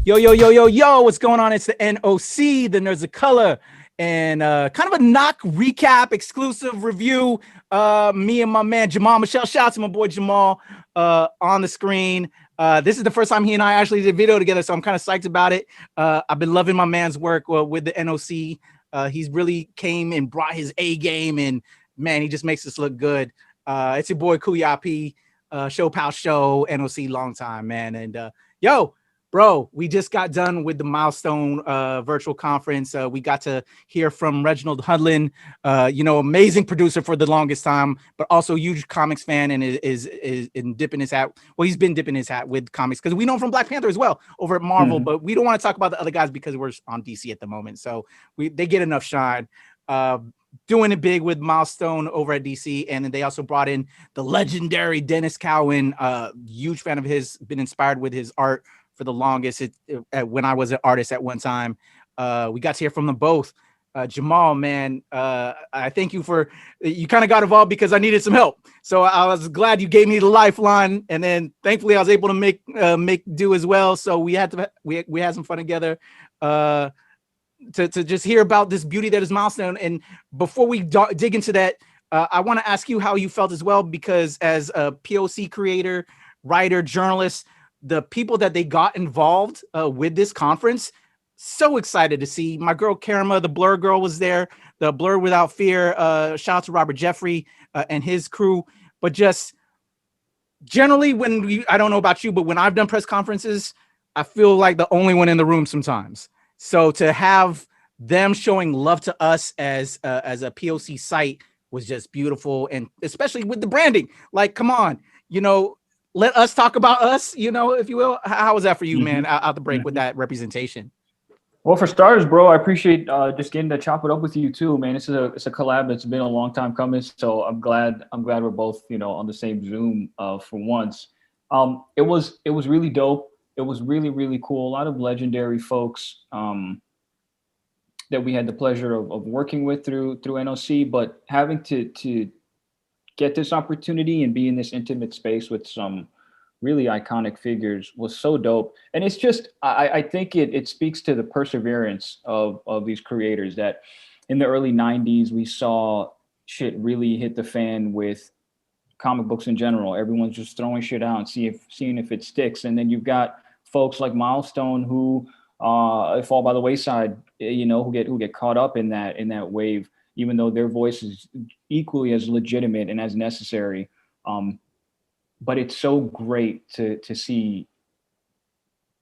Yo, yo, yo, yo, yo, what's going on? It's the NOC, the Nerds of Color, and kind of a knock recap, exclusive review. Me and my man Jamal Michel, shout out to my boy Jamal on the screen. This is the first time he and I actually did video together, so I'm kind of psyched about it. I've been loving my man's work with the NOC. He's really came and brought his A game, and man, he just makes us look good. It's your boy Kuya P, Show Pal Show, NOC, long time, man. And yo, bro, we just got done with the Milestone virtual conference. We got to hear from Reginald Hudlin, amazing producer for the longest time, but also huge comics fan and is in dipping his hat. Well, he's been dipping his hat with comics because we know him from Black Panther as well over at Marvel, but we don't want to talk about the other guys because we're on DC at the moment. So they get enough shine. Doing it big with Milestone over at DC, and then they also brought in the legendary Dennis Cowan, huge fan of his, been inspired with his art for the longest. When I was an artist at one time, we got to hear from them both. Jamal, man, I thank you for, you kind of got involved because I needed some help, so I was glad you gave me the lifeline, and then thankfully I was able to make do as well. So we had some fun together. To just hear about this beauty that is Milestone. And before we dig into that, I want to ask you how you felt as well, because as a POC creator, writer, journalist, the people that they got involved with this conference, so excited to see. My girl Karima, the Blur girl, was there. The Blur Without Fear. Shout out to Robert Jeffrey and his crew. But just generally, I don't know about you, but when I've done press conferences, I feel like the only one in the room sometimes. So to have them showing love to us as a POC site was just beautiful, and especially with the branding. Like, come on, let us talk about us, if you will. How was that for you, man, out the break with that representation? Well, for starters, bro, I appreciate just getting to chop it up with you too, man. It's a collab that's been a long time coming, so I'm glad we're both on the same Zoom for once. It was really dope. It was really, really cool. A lot of legendary folks that we had the pleasure of working with through NOC, but having to get this opportunity and be in this intimate space with some really iconic figures was so dope. And it's just, I think it speaks to the perseverance of these creators, that in the early 90s, we saw shit really hit the fan with comic books in general. Everyone's just throwing shit out and seeing if it sticks. And then you've got folks like Milestone who fall by the wayside, who get caught up in that wave, even though their voice is equally as legitimate and as necessary. But it's so great to see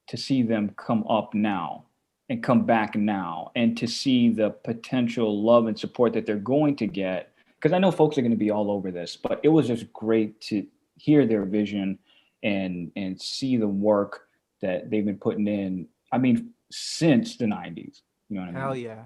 them come up now and come back now, and to see the potential love and support that they're going to get. Because I know folks are going to be all over this, but it was just great to hear their vision and see the work that they've been putting in. I mean, since the 90s. You know what I mean? Hell yeah.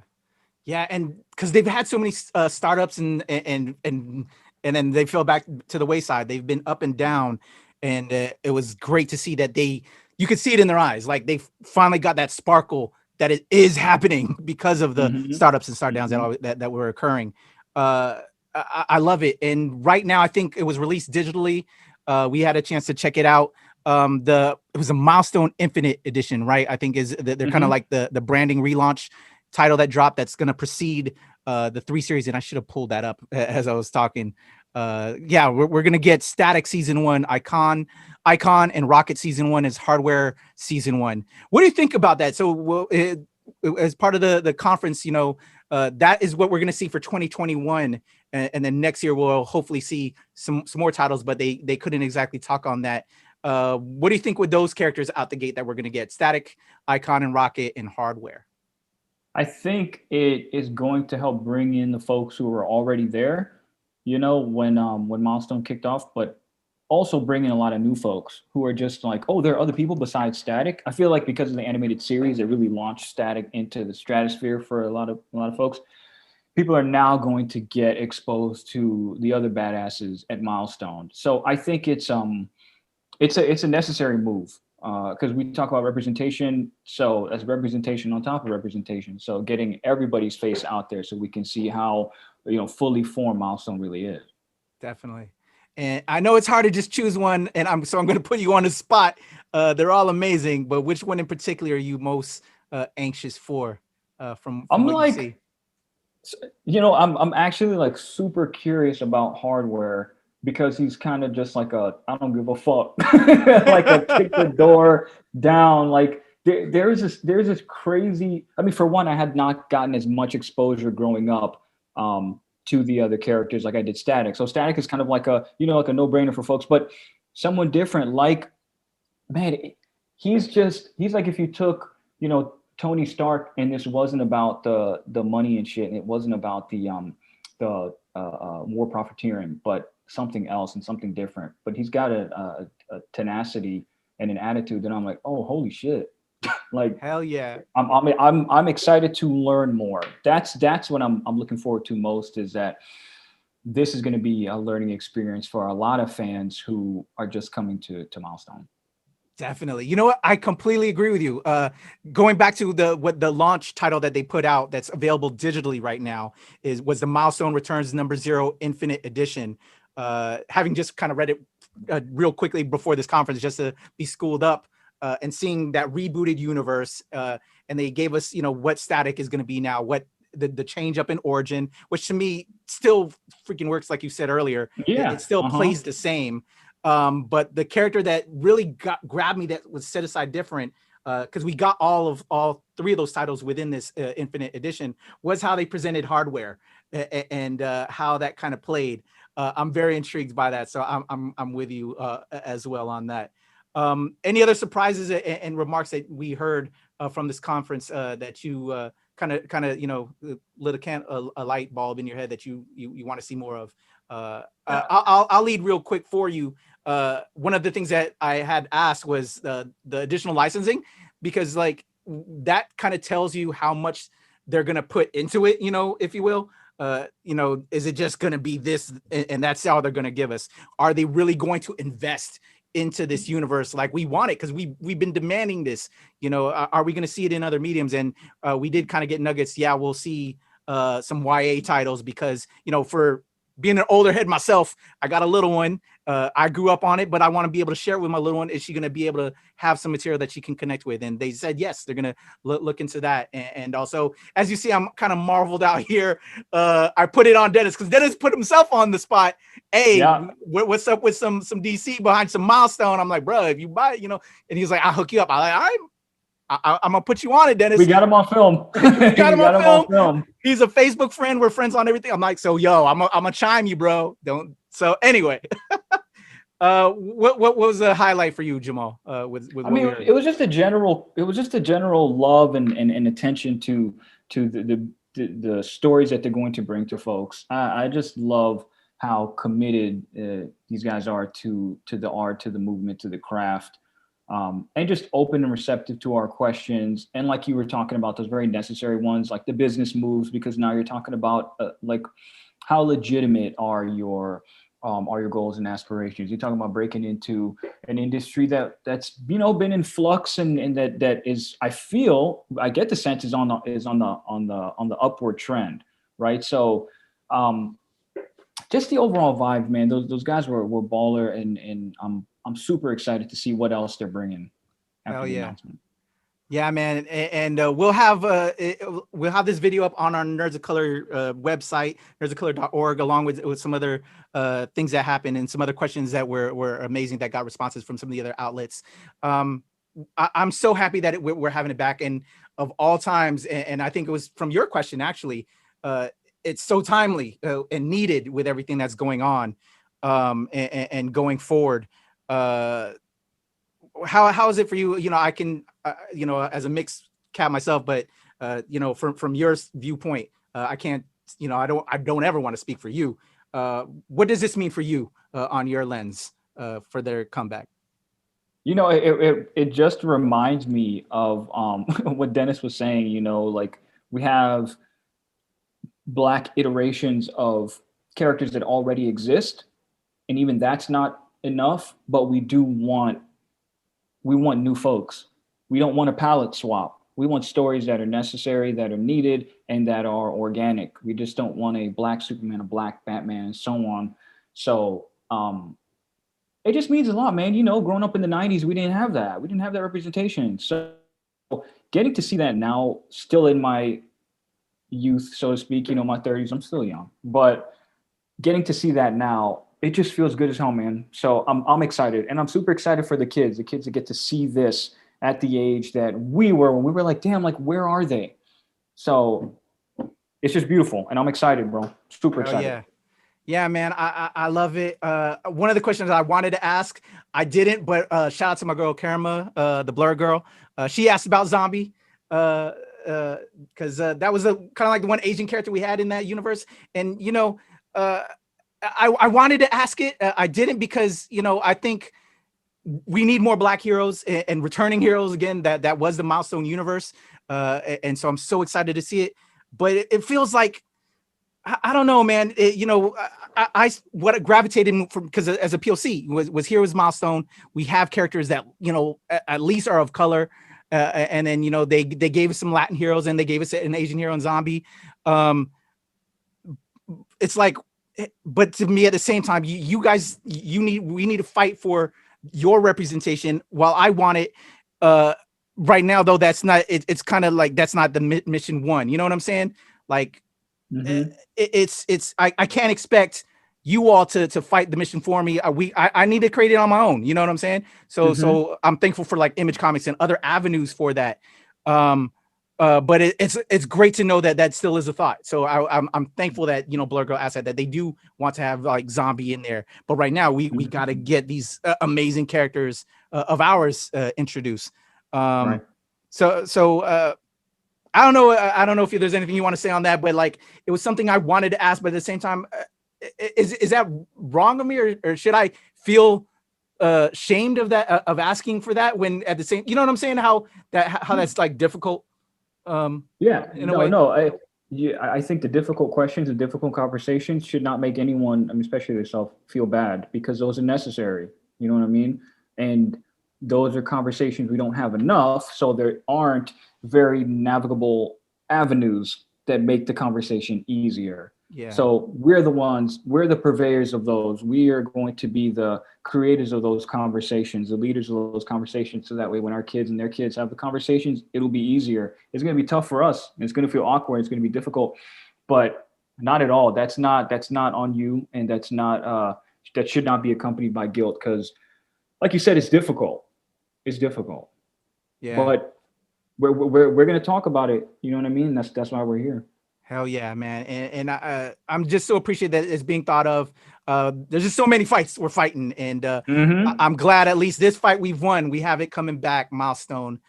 Yeah, and because they've had so many startups and then they fell back to the wayside. They've been up and down, and it was great to see that you could see it in their eyes. Like, they finally got that sparkle that it is happening because of the startups and start downs that were occurring. I love it. And right now, I think it was released digitally. We had a chance to check it out. It was a Milestone Infinite Edition, right? I think they're kind of like the branding relaunch title that dropped, that's going to precede the 3 series. And I should have pulled that up as I was talking. We're going to get Static Season 1, Icon, and Rocket Season 1 as Hardware Season 1. What do you think about that? So as part of the conference, that is what we're going to see for 2021. And then next year, we'll hopefully see some more titles, but they couldn't exactly talk on that. What do you think with those characters out the gate that we're going to get? Static, Icon, and Rocket, and Hardware. I think it is going to help bring in the folks who are already there, when Milestone kicked off, but also bring in a lot of new folks who are just like, oh, there are other people besides Static. I feel like because of the animated series, it really launched Static into the stratosphere for a lot of folks. People are now going to get exposed to the other badasses at Milestone. So I think it's a necessary move. Because we talk about representation, so that's representation on top of representation. So getting everybody's face out there so we can see how fully formed Milestone really is. Definitely. And I know it's hard to just choose one, and I'm going to put you on the spot. They're all amazing, but which one in particular are you most anxious for from I'm what you like, see? I'm actually like super curious about hardware because he's kind of just like a I don't give a fuck, like a kick the door down. Like there's this crazy. I mean, for one, I had not gotten as much exposure growing up to the other characters like I did Static. So Static is kind of like a like a no brainer for folks, but someone different like man, he's like if you took Tony Stark and this wasn't about the money and shit, and it wasn't about the war profiteering, but something else and something different. But he's got a tenacity and an attitude that I'm like, oh holy shit, like Hell yeah. I'm excited to learn more. That's what I'm looking forward to most, is that this is going to be a learning experience for a lot of fans who are just coming to Milestone. Definitely. You know what? I completely agree with you. Going back to the launch title that they put out that's available digitally right now was the Milestone Returns #0 Infinite Edition. Having just kind of read it real quickly before this conference just to be schooled up, and seeing that rebooted universe, and they gave us what Static is going to be now, what the change up in origin, which to me still freaking works, like you said earlier. It Yeah. still plays the same. But the character that really grabbed me, that was set aside different, because we got all three of those titles within this Infinite Edition, was how they presented hardware and how that kind of played. I'm very intrigued by that, so I'm with you as well on that. Any other surprises and remarks that we heard from this conference that you kind of lit a light bulb in your head that you want to see more of? I'll lead real quick for you. One of the things that I had asked was the additional licensing, because like that kind of tells you how much they're gonna put into it, if you will. Is it just gonna be this and that's all they're gonna give us? Are they really going to invest into this universe like we want it? Because we've been demanding this. Are we gonna see it in other mediums? And we did kind of get nuggets. Yeah, we'll see some YA titles, because for being an older head myself, I got a little one. I grew up on it, but I want to be able to share it with my little one. Is she going to be able to have some material that she can connect with? And they said yes, they're going to look into that. And also, as you see, I'm kind of marveled out here. I put it on Dennis because Dennis put himself on the spot. Hey, Yeah. what's up with some DC behind some Milestone? I'm like, bro, if you buy it, and he's like, I'll hook you up. I'm like, all right. I'm gonna put you on it, Dennis. We got him on film. We got him on film. film. He's a Facebook friend. We're friends on everything. I'm like, so yo, I'm gonna chime you, bro. Don't. So anyway, what was a highlight for you, Jamal? With I mean, it was just a general love and attention to the stories that they're going to bring to folks. I just love how committed these guys are to the art, to the movement, to the craft. And just open and receptive to our questions. And like you were talking about, those very necessary ones, like the business moves, because now you're talking about like how legitimate are your goals and aspirations. You're talking about breaking into an industry that's been in flux and that is, I get the sense is on the upward trend, right? So just the overall vibe, man. Those guys were baller, and I'm super excited to see what else they're bringing after the announcement. Yeah, man, and we'll have this video up on our Nerds of Color website, nerdsofcolor.org, along with some other things that happened and some other questions that were amazing that got responses from some of the other outlets. I'm so happy that we're having it back, and of all times, and I think it was from your question actually. It's so timely and needed with everything that's going on, and going forward. How is it for you? I can, as a mixed cat myself, but from your viewpoint, I can't, I don't ever want to speak for you. What does this mean for you on your lens for their comeback? It just reminds me of what Dennis was saying. Like we have Black iterations of characters that already exist, and even that's not enough. But we want new folks. We don't want a palette swap. We want stories that are necessary, that are needed, and that are organic. We just don't want a Black Superman, a Black Batman, and so on. So it just means a lot, man. You know, growing up in the 90s, we didn't have that. We didn't have that representation. So getting to see that now, still in my youth, so to speak, you know, my 30s, I'm still young, but getting to see that now, it just feels good as hell, man. So I'm excited, and I'm super excited for the kids that get to see this at the age that we were when we were like, damn, like where are they? So it's just beautiful, and I'm excited, bro. Super Oh excited. yeah. Yeah, man, I love it. One of the questions I wanted to ask, I didn't, but shout out to my girl Karma, the Blur girl. She asked about Zombie, because that was kind of like the one Asian character we had in that universe. And you know, I wanted to ask it, I didn't, because you know I think we need more Black heroes and returning heroes again. That was the Milestone universe, and so I'm so excited to see it. But it feels like I don't know, man. You know, I what gravitated from, because as a POC was here was Milestone. We have characters that you know at least are of color, and then you know they gave us some Latin heroes and they gave us an Asian hero and Zombie. It's like, but to me at the same time, you guys we need to fight for your representation while I want it. Right now though, that's not it's kind of like that's not the mission one. You know what I'm saying? Like Mm-hmm. I can't expect you all to fight the mission for me. I need to create it on my own. You know what I'm saying? So Mm-hmm. I'm thankful for like Image Comics and other avenues for that. But it's great to know that still is a thought. So I'm thankful that you know Blur Girl asked that they do want to have like Zombie in there. But right now we got to get these amazing characters of ours introduced. Right. So I don't know. I don't know if there's anything you want to say on that, but like it was something I wanted to ask, but at the same time, is that wrong of me, or should I feel shamed of that, of asking for that when at the same, you know what I'm saying? How that's like difficult. Yeah. In a way. No. I think the difficult questions and difficult conversations should not make anyone, I mean, especially yourself, feel bad, because those are necessary. You know what I mean? And those are conversations we don't have enough, so there aren't very navigable avenues that make the conversation easier. Yeah. So we're the purveyors of those. We are going to be the creators of those conversations, the leaders of those conversations. So that way, when our kids and their kids have the conversations, it'll be easier. It's going to be tough for us. It's going to feel awkward. It's going to be difficult, but not at all. That's not on you, and that's not that should not be accompanied by guilt, because, like you said, it's difficult. It's difficult, Yeah. but we're going to talk about it. You know what I mean? That's why we're here. Hell yeah, man. And I'm just so appreciative that it's being thought of. There's just so many fights we're fighting. And Mm-hmm. I'm glad at least this fight we've won. We have it coming back, Milestone.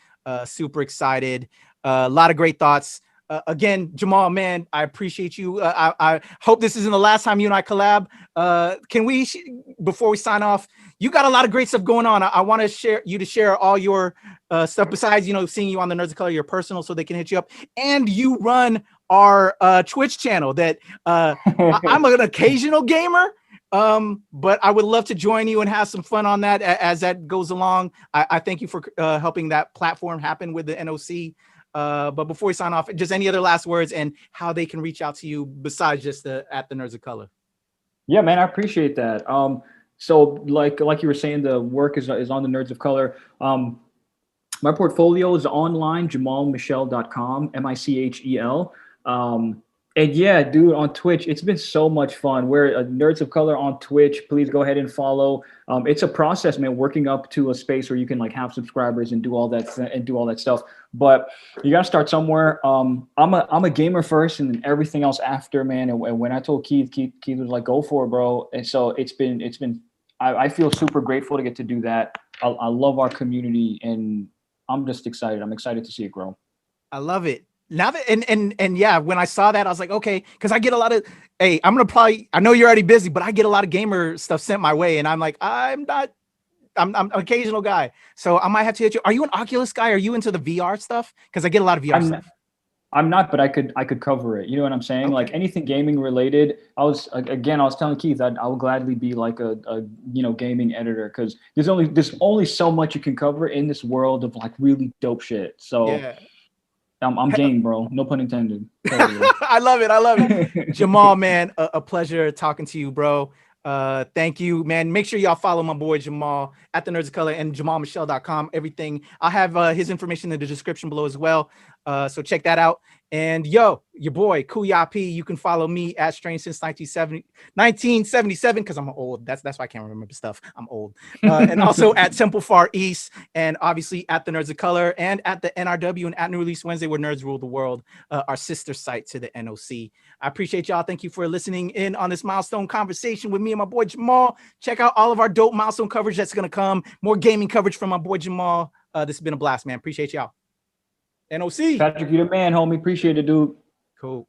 Super excited. A lot of great thoughts. Again, Jamal, man, I appreciate you. I hope this isn't the last time you and I collab. Can we, before we sign off, you got a lot of great stuff going on. I want to share all your stuff besides, you know, seeing you on the Nerds of Color, your personal, so they can hit you up. And you run our Twitch channel that I'm an occasional gamer, but I would love to join you and have some fun on that as that goes along. I thank you for helping that platform happen with the NOC. But before we sign off, just any other last words and how they can reach out to you besides just at the Nerds of Color. Yeah, man, I appreciate that. So like you were saying, the work is on the Nerds of Color. My portfolio is online, jamalmichel.com, Michel. And yeah, dude, on Twitch, it's been so much fun. We're Nerds of Color on Twitch. Please go ahead and follow. It's a process, man, working up to a space where you can like have subscribers and do all that stuff. But you gotta start somewhere. I'm a gamer first, and then everything else after, man. And when I told Keith was like, "Go for it, bro." And so it's been. I feel super grateful to get to do that. I love our community, and I'm just excited. I'm excited to see it grow. I love it. Now that and yeah, when I saw that, I was like, okay, because I get a lot of, hey, I know you're already busy, but I get a lot of gamer stuff sent my way, and I'm like, I'm an occasional guy, so I might have to hit you. Are you an Oculus guy? Are you into the VR stuff? Because I get a lot of VR stuff. I'm not, but I could cover it. You know what I'm saying? Okay. Like anything gaming related. I was telling Keith I will gladly be like a gaming editor, because there's only so much you can cover in this world of like really dope shit. So Yeah. I'm game, bro. No pun intended. I love it. Jamal, man, a pleasure talking to you, bro. Thank you, man. Make sure y'all follow my boy Jamal at the Nerds of Color and JamalMichel.com. Everything. I'll have his information in the description below as well. So check that out. And yo, your boy Kuya P. You can follow me at Strange since 1977 because I'm old. That's why I can't remember stuff. I'm old. And also at Temple Far East, and obviously at the Nerds of Color and at the NRW and at New Release Wednesday, where nerds rule the world, our sister site to the NOC. I appreciate y'all. Thank you for listening in on this milestone conversation with me and my boy Jamal. Check out all of our dope milestone coverage that's gonna come. More gaming coverage from my boy Jamal. This has been a blast, man. Appreciate y'all. NOC. Patrick, you the man, homie. Appreciate it, dude. Cool.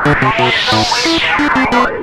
Milestone Returns.